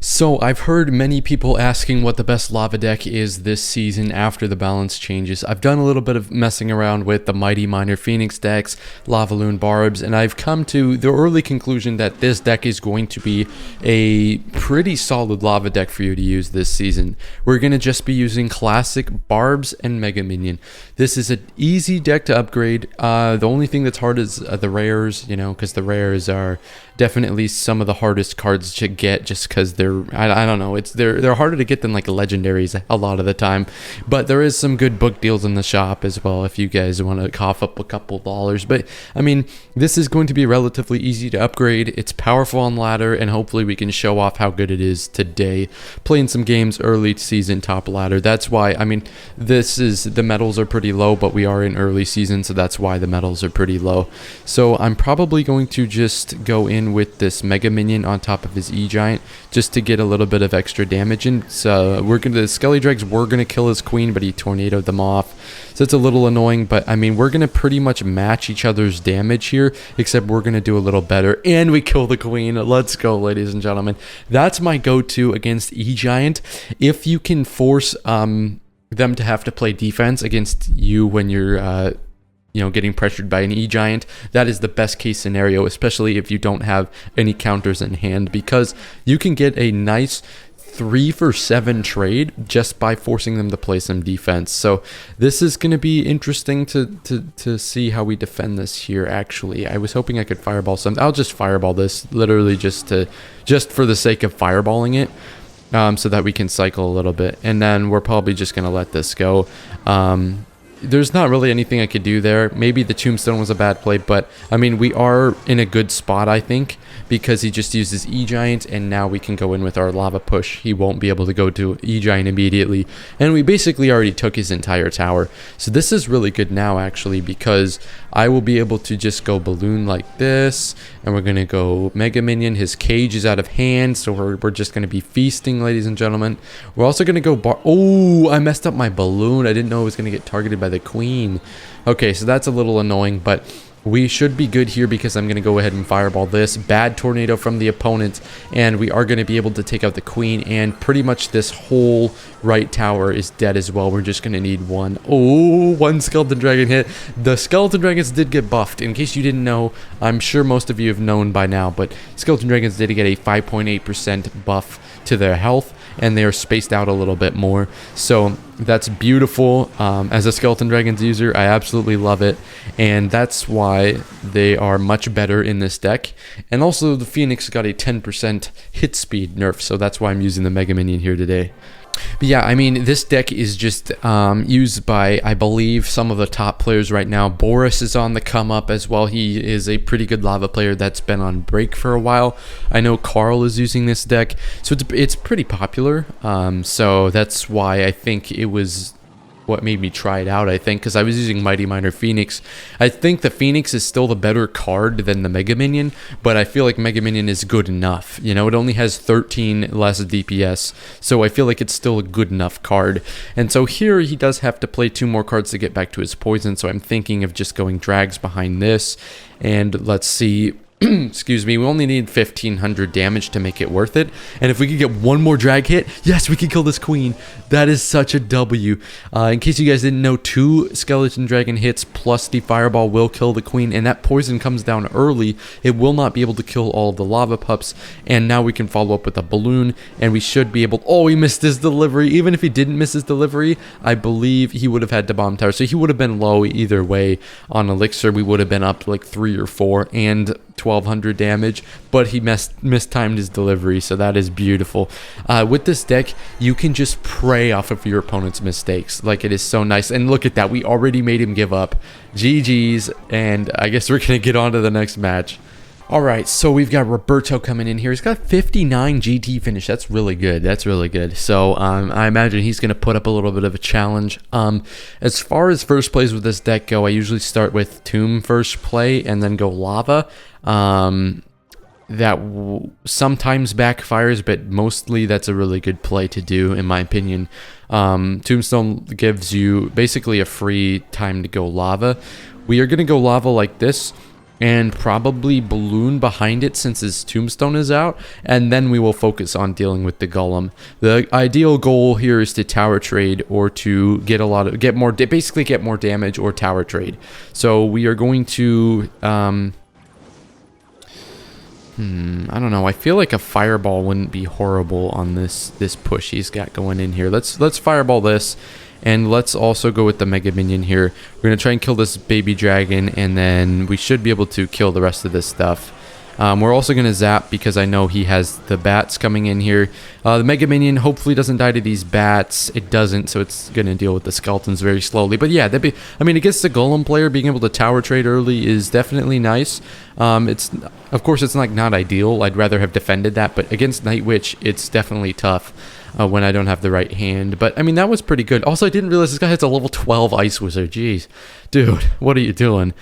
So I've heard many people asking what the best lava deck is this season after the balance changes. I've done a little bit of messing around with the Mighty Miner Phoenix decks, lavaloon barbs, and I've come to the early conclusion that this deck is going to be a pretty solid lava deck for you to use this season. We're going to just be using classic barbs and Mega Minion. This is an easy deck to upgrade. The only thing that's hard is the rares, because the rares are definitely some of the hardest cards to get just because I don't know, they're harder to get than like legendaries a lot of the time. But there is some good book deals in the shop as well if you guys want to cough up a couple dollars. But I mean, this is going to be relatively easy to upgrade. It's powerful on ladder, and hopefully we can show off how good it is today playing some games early season top ladder. That's why, I mean, the medals are pretty low, but we are in early season, so that's why the medals are pretty low. So I'm probably going to just go in with this Mega Minion on top of his Egiant just to get a little bit of extra damage in. So the Skelly Dregs were gonna kill his queen, but he tornadoed them off. So it's a little annoying, but I mean, we're gonna pretty much match each other's damage here, except we're gonna do a little better, and we kill the queen. Let's go, ladies and gentlemen. That's my go-to against Egiant. If you can force them to have to play defense against you when you're getting pressured by an Egiant, that is the best case scenario, especially if you don't have any counters in hand, because you can get a nice 3-for-7 trade just by forcing them to play some defense. So this is going to be interesting to see how we defend this here. Actually, I was hoping I could fireball something. I'll just fireball this literally just for the sake of fireballing it, so that we can cycle a little bit, and then we're probably just going to let this go. There's not really anything I could do there. Maybe the tombstone was a bad play, but I mean, we are in a good spot, I think, because he just uses E-Giant, and now we can go in with our lava push. He won't be able to go to E-Giant immediately, and we basically already took his entire tower. So this is really good now, actually, because I will be able to just go balloon like this, and we're going to go Mega Minion. His cage is out of hand, so we're just going to be feasting, ladies and gentlemen. We're also going to go oh, I messed up my balloon. I didn't know it was going to get targeted by the queen. Okay, so that's a little annoying, but we should be good here because I'm going to go ahead and fireball this. Bad tornado from the opponent, and we are going to be able to take out the queen, and pretty much this whole right tower is dead as well. We're just going to need one. Oh, one skeleton dragon hit. The skeleton dragons did get buffed. In case you didn't know, I'm sure most of you have known by now, but skeleton dragons did get a 5.8% buff to their health, and they are spaced out a little bit more. So that's beautiful. As a skeleton dragons user, I absolutely love it, and that's why they are much better in this deck. And also the Phoenix got a 10% hit speed nerf, so that's why I'm using the Mega Minion here today. But yeah, I mean, this deck is just used by, I believe, some of the top players right now. Boris is on the come up as well. He is a pretty good lava player that's been on break for a while. I know Carl is using this deck, so it's pretty popular. So that's why I think it was what made me try it out, I think, because I was using Mighty Miner Phoenix. I think the Phoenix is still the better card than the Mega Minion, but I feel like Mega Minion is good enough. It only has 13 less DPS, so I feel like it's still a good enough card. And so here he does have to play 2 more cards to get back to his poison, so I'm thinking of just going drags behind this, and let's see. Excuse me, we only need 1500 damage to make it worth it, and if we could get one more drag hit, yes, we can kill this queen. That is such a W. In case you guys didn't know, 2 skeleton dragon hits plus the fireball will kill the queen, and that poison comes down early. It will not be able to kill all of the lava pups, and now we can follow up with a balloon, and we should be able. Oh, he missed his delivery. Even if he didn't miss his delivery, I believe he would have had to bomb tower, so he would have been low either way on elixir. We would have been up like 3 or 4 and 1200 damage, but he mistimed his delivery, so that is beautiful. With this deck, you can just prey off of your opponent's mistakes. Like, it is so nice. And look at that, we already made him give up. GG's, and I guess we're gonna get on to the next match. Alright, so we've got Roberto coming in here. He's got 59 GT finish. That's really good. That's really good. So I imagine he's going to put up a little bit of a challenge. As far as first plays with this deck go, I usually start with Tomb first play and then go Lava. That sometimes backfires, but mostly that's a really good play to do, in my opinion. Tombstone gives you basically a free time to go Lava. We are going to go Lava like this. and probably balloon behind it since his tombstone is out, and then we will focus on dealing with the golem. The ideal goal here is to tower trade or to get more damage or tower trade. So we are going to I don't know. I feel like a fireball wouldn't be horrible on this push he's got going in here. Let's fireball this. And let's also go with the Mega Minion here. We're going to try and kill this baby dragon, and then we should be able to kill the rest of this stuff. We're also going to zap because I know he has the bats coming in here. The Mega Minion hopefully doesn't die to these bats. It doesn't, so it's going to deal with the skeletons very slowly. But yeah, against the golem player, being able to tower trade early is definitely nice. Of course, it's not ideal. I'd rather have defended that, but against Night Witch, it's definitely tough. When I don't have the right hand. But, I mean, that was pretty good. Also, I didn't realize this guy has a level 12 Ice Wizard. Jeez. Dude, what are you doing?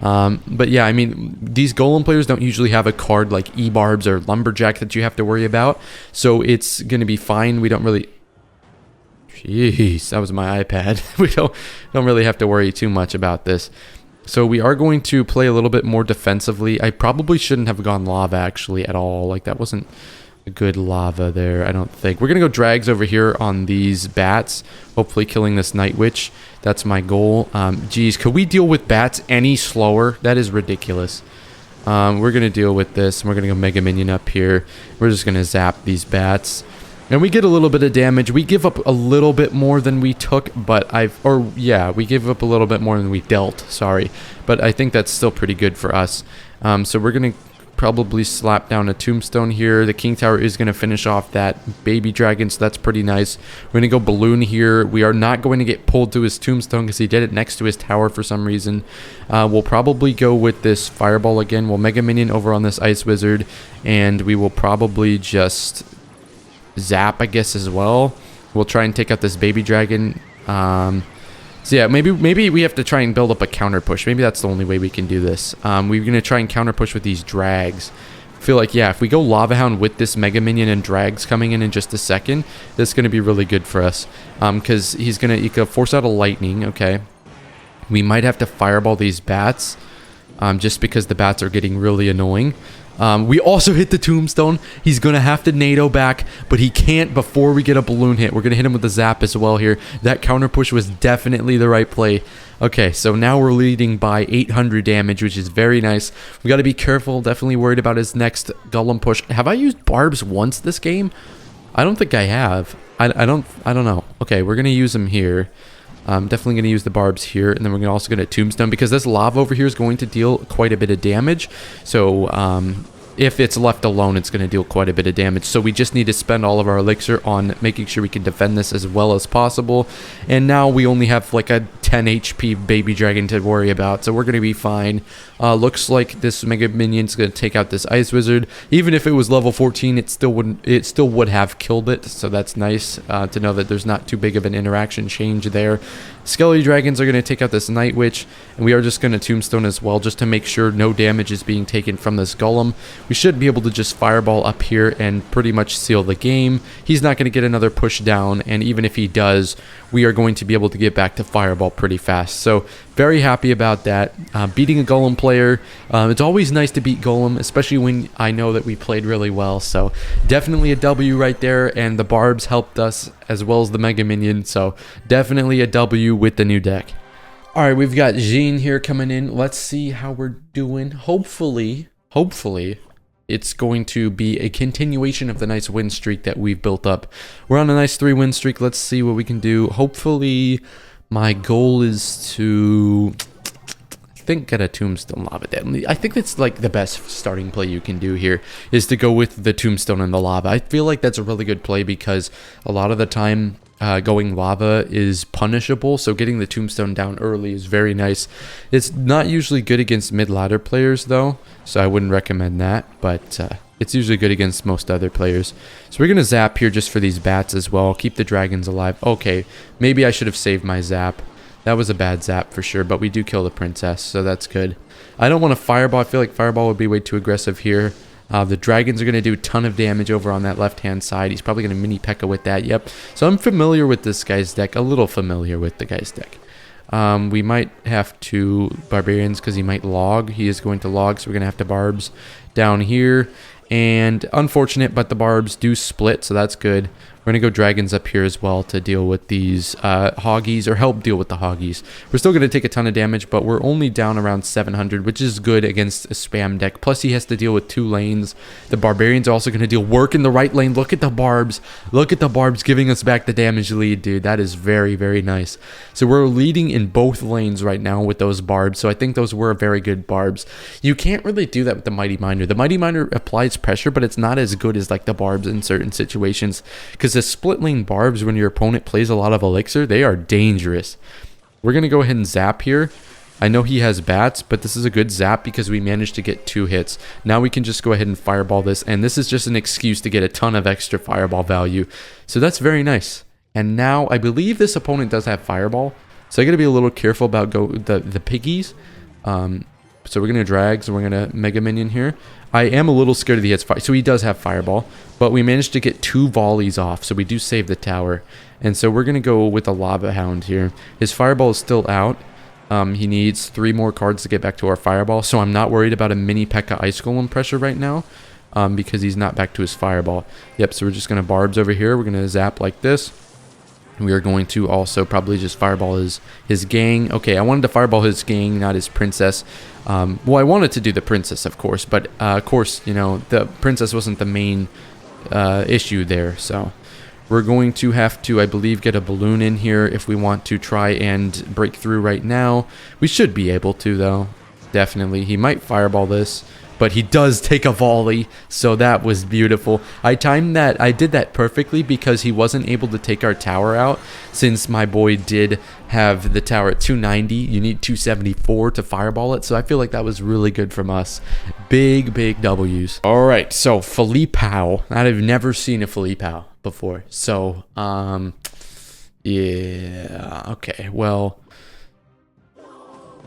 But, yeah, I mean, these Golem players don't usually have a card like E-Barbs or Lumberjack that you have to worry about. So, it's going to be fine. We don't really... Jeez, that was my iPad. We don't really have to worry too much about this. So, we are going to play a little bit more defensively. I probably shouldn't have gone lava, actually, at all. Like, that wasn't... a good lava there, I don't think. We're gonna go drags over here on these bats, hopefully killing this Night Witch. That's my goal. Geez, could we deal with bats any slower? That is ridiculous. We're gonna deal with this, and we're gonna go Mega Minion up here. We're just gonna zap these bats, and we get a little bit of damage. We give up a little bit more than we took, but we give up a little bit more than we dealt, sorry, but I think that's still pretty good for us. So we're gonna probably slap down a tombstone here. The king tower is going to finish off that baby dragon, so that's pretty nice. We're going to go balloon here. We are not going to get pulled to his tombstone because he did it next to his tower for some reason. We'll probably go with this fireball again. We'll Mega Minion over on this ice wizard, and we will probably just zap, I guess, as well. We'll try and take out this baby dragon. So yeah, maybe we have to try and build up a counter push. Maybe that's the only way we can do this. We're going to try and counter push with these drags. I feel like, yeah, if we go Lava Hound with this Mega Minion and drags coming in just a second, that's going to be really good for us. Because he can force out a lightning, okay. We might have to fireball these bats, just because the bats are getting really annoying. We also hit the tombstone. He's going to have to NATO back, but he can't before we get a balloon hit. We're going to hit him with the zap as well here. That counter push was definitely the right play. Okay, so now we're leading by 800 damage, which is very nice. We got to be careful. Definitely worried about his next golem push. Have I used barbs once this game? I don't think I have. I don't know. Okay, we're going to use them here. Definitely going to use the barbs here, and then we're also going to tombstone because this lava over here is going to deal quite a bit of damage. So if it's left alone, it's going to deal quite a bit of damage. So we just need to spend all of our elixir on making sure we can defend this as well as possible. And now we only have like a 10 HP baby dragon to worry about, so we're going to be fine. Looks like this Mega Minion's going to take out this Ice Wizard. Even if it was level 14, it still would have killed it, so that's nice to know that there's not too big of an interaction change there. Skelly Dragons are going to take out this Night Witch, and we are just going to tombstone as well, just to make sure no damage is being taken from this Golem. We should be able to just fireball up here and pretty much seal the game. He's not going to get another push down, and even if he does, we are going to be able to get back to fireball pretty fast. So very happy about that. Beating a Golem player, it's always nice to beat Golem, especially when I know that we played really well. So definitely a W right there, and the barbs helped us as well as the Mega Minion. So definitely a W with the new deck. All right, we've got Jean here coming in. Let's see how we're doing. Hopefully, it's going to be a continuation of the nice win streak that we've built up. We're on a nice 3-win streak. Let's see what we can do. Hopefully, my goal is to, I think, get a Tombstone Lava Dead. I think that's like the best starting play you can do here, is to go with the Tombstone and the Lava. I feel like that's a really good play because a lot of the time, going lava is punishable, so getting the tombstone down early is very nice. It's not usually good against mid-ladder players though, so I wouldn't recommend that, but it's usually good against most other players. So we're gonna zap here just for these bats as well, keep the dragons alive. Okay, maybe I should have saved my zap. That was a bad zap for sure, but we do kill the princess, so that's good. I don't want to fireball. I feel like fireball would be way too aggressive here. The dragons are going to do a ton of damage over on that left-hand side. He's probably going to mini P.E.K.K.A with that. Yep. So I'm familiar with this guy's deck. A little familiar with the guy's deck. We might have to barbarians because he might log. He is going to log, so we're going to have to barbs down here. And unfortunate, but the barbs do split, so that's good. We're going to go dragons up here as well to deal with these hoggies, or help deal with the hoggies. We're still going to take a ton of damage, but we're only down around 700, which is good against a spam deck. Plus, he has to deal with 2 lanes. The barbarians are also going to deal work in the right lane. Look at the barbs. Look at the barbs giving us back the damage lead, dude. That is very, very nice. So we're leading in both lanes right now with those barbs, so I think those were very good barbs. You can't really do that with the Mighty Miner. The Mighty Miner applies pressure, but it's not as good as like the barbs in certain situations, because the split lane barbs, when your opponent plays a lot of elixir, they are dangerous. We're gonna go ahead and zap here. I know he has bats, but this is a good zap because we managed to get 2 hits. Now we can just go ahead and fireball this, and this is just an excuse to get a ton of extra fireball value, so that's very nice. And now I believe this opponent does have fireball, so I gotta be a little careful about the piggies. So we're gonna drag, so we're gonna mega minion here. I am a little scared that he has fire, so he does have fireball, but we managed to get 2 volleys off, so we do save the tower. And so we're gonna go with the lava hound here. His fireball is still out. He needs 3 more cards to get back to our fireball, so I'm not worried about a mini P.E.K.K.A. ice golem pressure right now, because he's not back to his fireball. Yep, so we're just gonna barbs over here. We're gonna zap like this. We are going to also probably just fireball his gang. Okay, I wanted to fireball his gang, not his princess. Well, I wanted to do the princess, of course, but of course, you know, the princess wasn't the main issue there. So we're going to have to, I believe, get a balloon in here if we want to try and break through right now. We should be able to, though. Definitely. He might fireball this, but he does take a volley, so that was beautiful. I timed that. I did that perfectly because he wasn't able to take our tower out, since my boy did have the tower at 290. You need 274 to fireball it, so I feel like that was really good from us. Big W's. All right, so Filipao. I've never seen a Filipao before, so yeah, okay, well,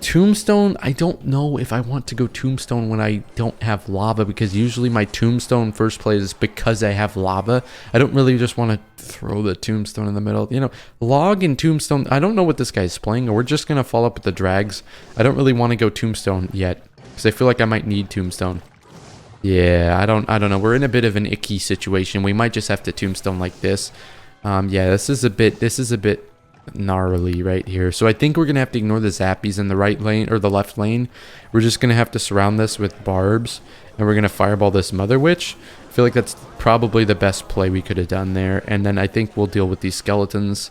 tombstone, I don't know if I want to go tombstone when I don't have lava, because usually my tombstone first play is because I have lava. I don't really just want to throw the tombstone in the middle. You know, log and tombstone, I don't know what this guy's playing, or we're just going to follow up with the drags. I don't really want to go tombstone yet, because I feel like I might need tombstone. Yeah, I don't know. We're in a bit of an icky situation. We might just have to tombstone like this. Yeah, this is a bit gnarly right here. So I think we're gonna have to ignore the zappies in the right lane or the left lane. We're just gonna have to surround this with barbs, and we're gonna fireball this mother witch. I feel like that's probably the best play we could have done there. And then I think we'll deal with these skeletons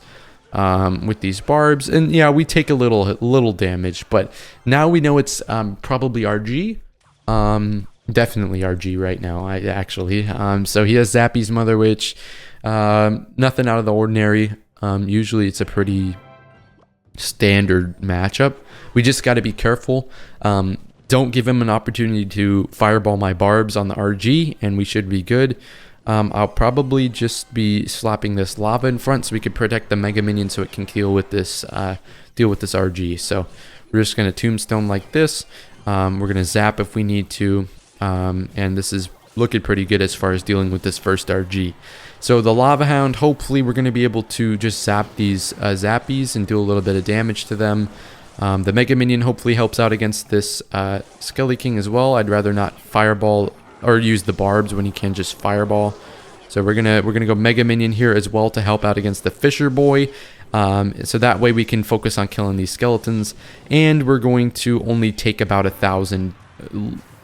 with these barbs. And yeah, we take a little damage, but now we know it's probably RG. Definitely RG right now. Actually, so he has Zappy's mother witch. Nothing out of the ordinary. Usually it's a pretty standard matchup. We just got to be careful. Don't give him an opportunity to fireball my barbs on the RG, and we should be good. I'll probably just be slapping this lava in front so we can protect the mega minion so it can deal with this RG. So we're just going to tombstone like this. We're going to zap if we need to. And this is looking pretty good as far as dealing with this first RG. So the Lava Hound, hopefully we're going to be able to just zap these zappies and do a little bit of damage to them. The Mega Minion hopefully helps out against this Skelly King as well. I'd rather not fireball or use the barbs when he can just fireball. So we're gonna go Mega Minion here as well to help out against the Fisher Boy. So that way we can focus on killing these skeletons. And we're going to only take about 1,000.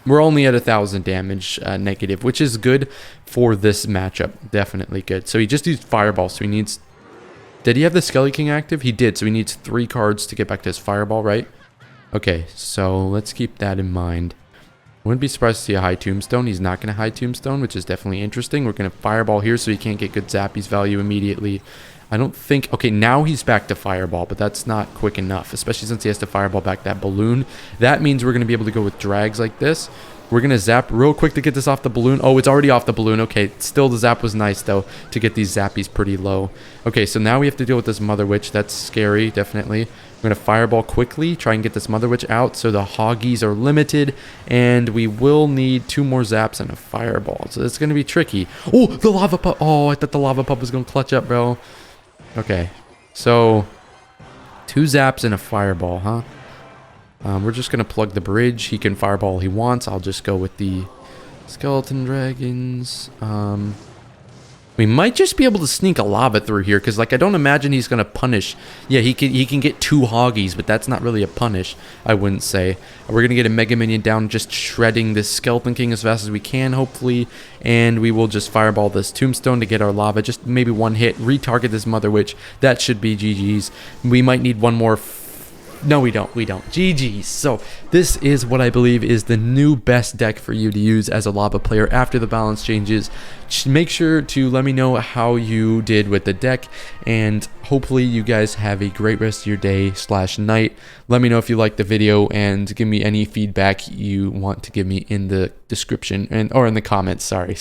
We're only at 1,000 damage negative, which is good for this matchup. Definitely good. So he just used Fireball, so he needs... Did he have the Skelly King active? He did, so he needs 3 cards to get back to his Fireball, right? Okay, so let's keep that in mind. Wouldn't be surprised to see a high Tombstone. He's not going to high Tombstone, which is definitely interesting. We're going to Fireball here so he can't get good Zappy's value immediately. I don't think... Okay, now he's back to Fireball, but that's not quick enough, especially since he has to Fireball back that balloon. That means we're going to be able to go with drags like this. We're going to zap real quick to get this off the balloon. Oh, it's already off the balloon. Okay, still the zap was nice, though, to get these zappies pretty low. Okay, so now we have to deal with this Mother Witch. That's scary, definitely. We're going to Fireball quickly, try and get this Mother Witch out so the Hoggies are limited, and we will need 2 more zaps and a Fireball. So it's going to be tricky. Oh, the Lava Pup. Oh, I thought the Lava Pup was going to clutch up, bro. Okay, so 2 zaps and a fireball, huh? We're just going to plug the bridge. He can fireball all he wants. I'll just go with the skeleton dragons. We might just be able to sneak a lava through here, because like I don't imagine he's gonna punish. Yeah, he can get 2 hoggies, but that's not really a punish, I wouldn't say. We're gonna get a mega minion down, just shredding this skeleton king as fast as we can, hopefully, and we will just fireball this tombstone to get our lava. Just maybe 1 hit, retarget this mother witch. That should be GG's. We might need 1 more. No, we don't. GG's. So this is what I believe is the new best deck for you to use as a lava player after the balance changes. Make sure to let me know how you did with the deck, and hopefully you guys have a great rest of your day / night. Let me know if you liked the video, and give me any feedback you want to give me in the description or in the comments. Sorry.